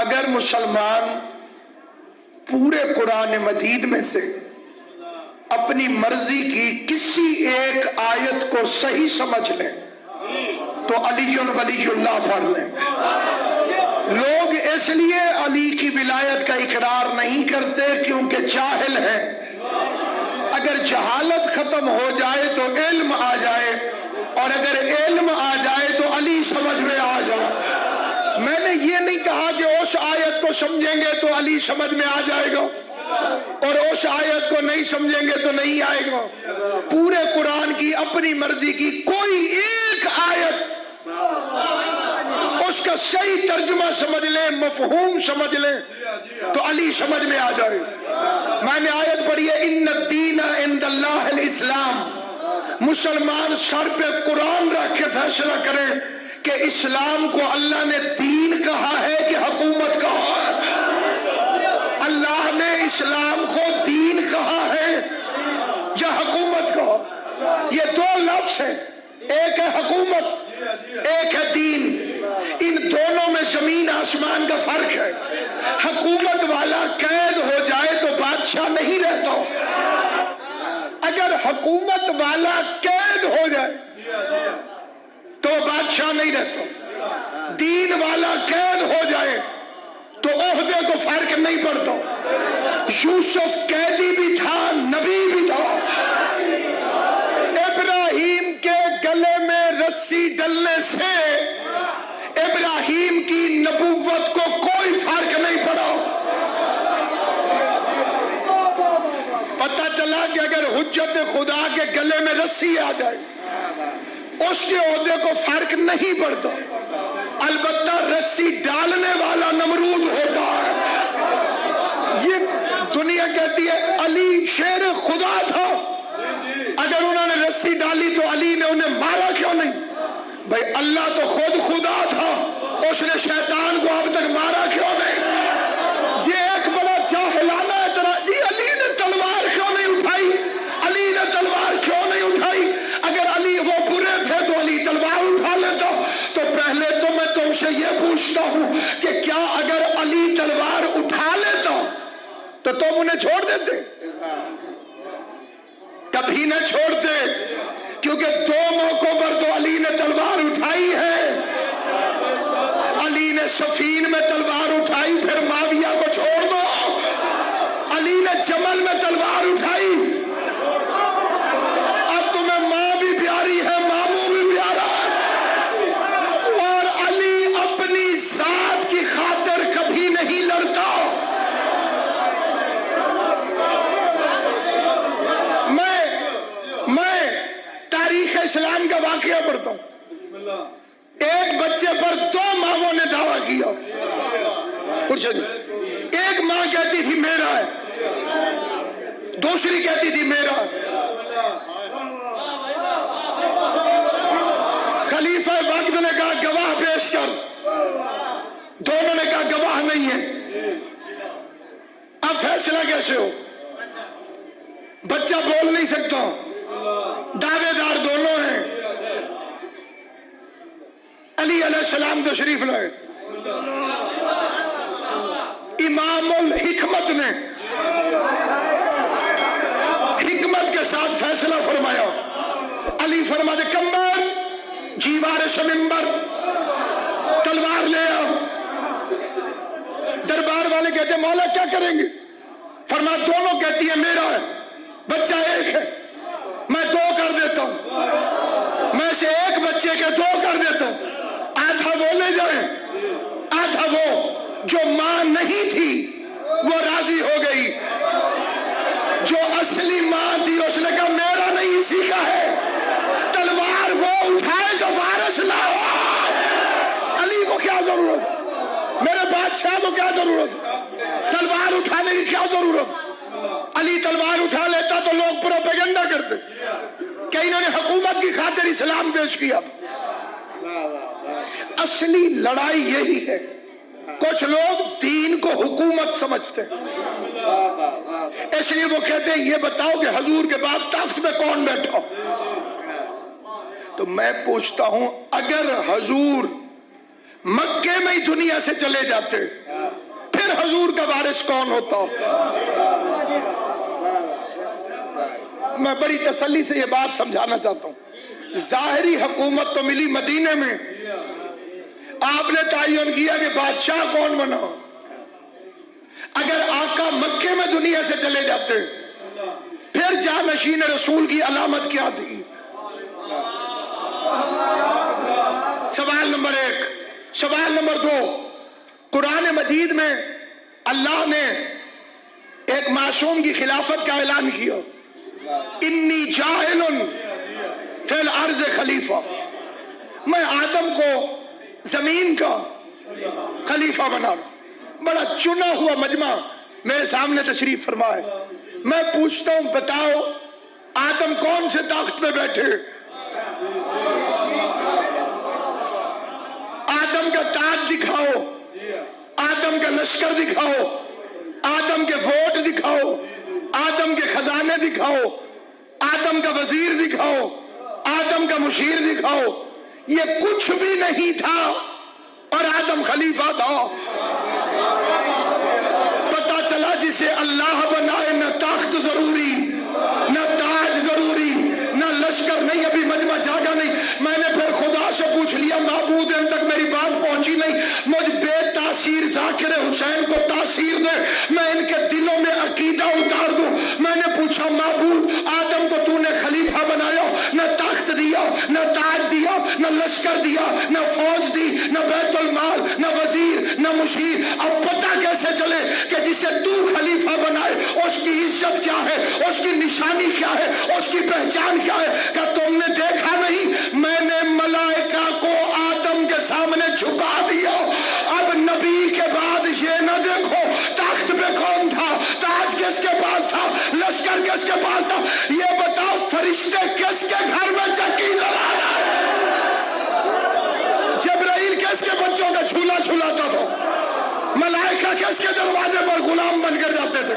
اگر مسلمان پورے قرآن مجید میں سے اپنی مرضی کی کسی ایک آیت کو صحیح سمجھ لیں تو علی ولی اللہ پڑھ لیں. لوگ اس لیے علی کی ولایت کا اقرار نہیں کرتے کیونکہ جاہل ہیں. اگر جہالت ختم ہو جائے تو علم آ جائے، اور اگر علم آ جائے تو علی سمجھ میں آ جائے. میں نے یہ نہیں کہا کہ اس آیت کو سمجھیں گے تو علی سمجھ میں آ جائے گا اور اس آیت کو نہیں سمجھیں گے تو نہیں آئے گا. پورے قرآن کی اپنی مرضی کی کوئی ایک آیت اس کا صحیح ترجمہ سمجھ لیں، مفہوم سمجھ لیں تو علی سمجھ میں آ جائے. میں نے آیت پڑھی ہے ان الدین عند اللہ الاسلام. مسلمان سر پہ قرآن رکھ کے فیصلہ کریں کہ اسلام کو اللہ نے دین کہا ہے کہ حکومت کہا ہے. اللہ نے اسلام کو دین کہا ہے یا حکومت کہا؟ یہ دو لفظ ہیں، ایک ہے حکومت، ایک ہے دین. ان دونوں میں زمین آسمان کا فرق ہے. حکومت والا قید ہو جائے تو بادشاہ نہیں رہتا. اگر حکومت والا قید ہو جائے تو بادشاہ نہیں رہتا. دین والا قید ہو جائے تو عہدے کو فرق نہیں پڑتا. یوسف قیدی بھی تھا، نبی بھی تھا. ابراہیم کے گلے میں رسی ڈلنے سے ابراہیم کی نبوت کو کوئی فرق نہیں پڑا. پتہ چلا کہ اگر حجت خدا کے گلے میں رسی آ جائے اس کے عہدے کو فرق نہیں پڑتا. البتہ رسی ڈالنے والا نمرود ہوتا ہے. یہ دنیا کہتی ہے علی شیر خدا تھا. اگر انہوں نے رسی ڈالی تو علی نے انہیں مارا کیوں نہیں؟ بھائی اللہ تو خود خدا تھا، اس نے شیطان کو اب تک مارا کیوں نہیں؟ یہ ایک بڑا جاہلانہ اعتراض. جی علی نے تلوار کیوں نہیں اٹھائی؟ علی نے تلوار کیوں نہیں اٹھائی؟ اگر علی وہ برے تھے تو علی تلوار اٹھا لیتا. تو پہلے تو میں تم سے یہ پوچھتا ہوں کہ کیا اگر علی تلوار اٹھا لیتا تو تم انہیں چھوڑ دیتے؟ کبھی نہ چھوڑتے، کیونکہ دو موقعوں پر تو علی نے تلوار اٹھائی ہے. علی نے صفین میں تلوار اٹھائی، پھر معاویہ کو چھوڑ دو. علی نے جمل میں تلوار اٹھائی. اب تمہیں ماں بھی پیاری ہے، ماموں بھی پیارا ہے. اور علی اپنی ذات کی خاطر کبھی نہیں لڑتا. میں تاریخ اسلام کا واقعہ پڑھتا ہوں. ایک بچے پر دو ماں نے دعویٰ کیا. ایک ماں کہتی تھی میرا ہے، دوسری کہتی تھی میرا. خلیفہ وقت نے کہا گواہ پیش کر. دونوں نے کہا گواہ نہیں ہے. اب فیصلہ کیسے ہو؟ بچہ بول نہیں سکتا، دعوے دار دونوں ہیں. علی علیہ السلام تشریف لائے. امام الحکمت نے حکمت کے ساتھ فیصلہ فرمایا. علی فرماتے کمبر جی وارث منبر، تلوار لے آؤ. دربار والے کہتے ہیں مولا کیا کریں گے؟ فرمایا دونوں کہتی ہیں میرا ہے، بچہ ایک ہے، میں دو کر دیتا ہوں. میں سے ایک بچے کے دو کر دیتا ہوں. آدھا وہ لے جائیں، آدھا وہ. جو ماں نہیں تھی وہ راضی ہو گئی. جو اصلی ماں تھی اس نے کہا میرا نہیں اسی کا ہے. تلوار وہ اٹھائے جو وارث نہ ہو. علی کو کیا ضرورت؟ میرے بادشاہ کو کیا ضرورت؟ تلوار اٹھانے کی کیا ضرورت؟ علی تلوار اٹھا لیتا تو لوگ پروپیگنڈا کرتے کہ انہوں نے حکومت کی خاطر اسلام پیش کیا. اصلی لڑائی یہی ہے. کچھ لوگ دین کو حکومت سمجھتے ہیں، اس لیے وہ کہتے ہیں یہ بتاؤ کہ حضور کے بعد تخت میں کون بیٹھا. تو میں پوچھتا ہوں اگر حضور مکے میں ہی دنیا سے چلے جاتے پھر حضور کا وارث کون ہوتا؟ میں بڑی تسلی سے یہ بات سمجھانا چاہتا ہوں، ظاہری حکومت تو ملی مدینے میں، آپ نے تعین کیا کہ بادشاہ کون بنا؟ اگر آقا مکے میں دنیا سے چلے جاتے پھر جانشین رسول کی علامت کیا تھی؟ سوال نمبر 1۔ سوال نمبر 2، قرآن مجید میں اللہ نے ایک معصوم کی خلافت کا اعلان کیا، انی جاعل فی الارض خلیفہ، میں آدم کو زمین کا خلیفہ بنا رہا ہوں۔ بڑا چنا ہوا مجمع میرے سامنے تشریف فرمائے، میں پوچھتا ہوں بتاؤ آدم کون سے تخت پہ بیٹھے؟ آدم کا تاج دکھاؤ، آدم کا لشکر دکھاؤ، آدم کے ووٹ دکھاؤ، آدم کے خزانے دکھاؤ، آدم کا وزیر دکھاؤ، آدم کا مشیر دکھاؤ۔ یہ کچھ بھی نہیں تھا اور آدم خلیفہ تھا۔ پتا چلا جسے اللہ بنائے نہ تخت ضروری، نہ تاج ضروری، نہ لشکر نہیں۔ ابھی مجمع جاگا نہیں، میں نے پھر خدا سے پوچھ لیا معبود ان تک میری بات پہنچی نہیں، مجھ بے تاثیر ذاکر حسین کو تاثیر دے، میں ان کے دلوں میں عقیدہ اتار دوں۔ میں نے پوچھا معبود آدم کو تو نے خلیفہ بنایا، نہ تخت دیا، نہ تاج دیا، نہ لشکر دیا، نہ فوج دی، نہ بیت المال، نہ وزیر، نہ مشیر، اب پتہ کیسے چلے کہ جسے تو خلیفہ بنائے اس کی عزت کیا ہے، اس کی نشانی کیا ہے، اس کی پہچان کیا ہے؟ کہ تم نے دیکھا نہیں میں نے ملائکہ کو آدم کے سامنے جھکا دیا، اب نبی کے بعد یہ نہ دیکھو تخت پہ کون تھا، تاج کس کے پاس تھا، لشکر کس کے پاس تھا، یہ بتاؤ فرشتے کس کے گھر میں چکی چلانا؟ جبرائیل کس کے بچوں کا جھولا جھولاتا تھا؟ ملائکہ کس کے دروازے پر غلام بن کر جاتے تھے؟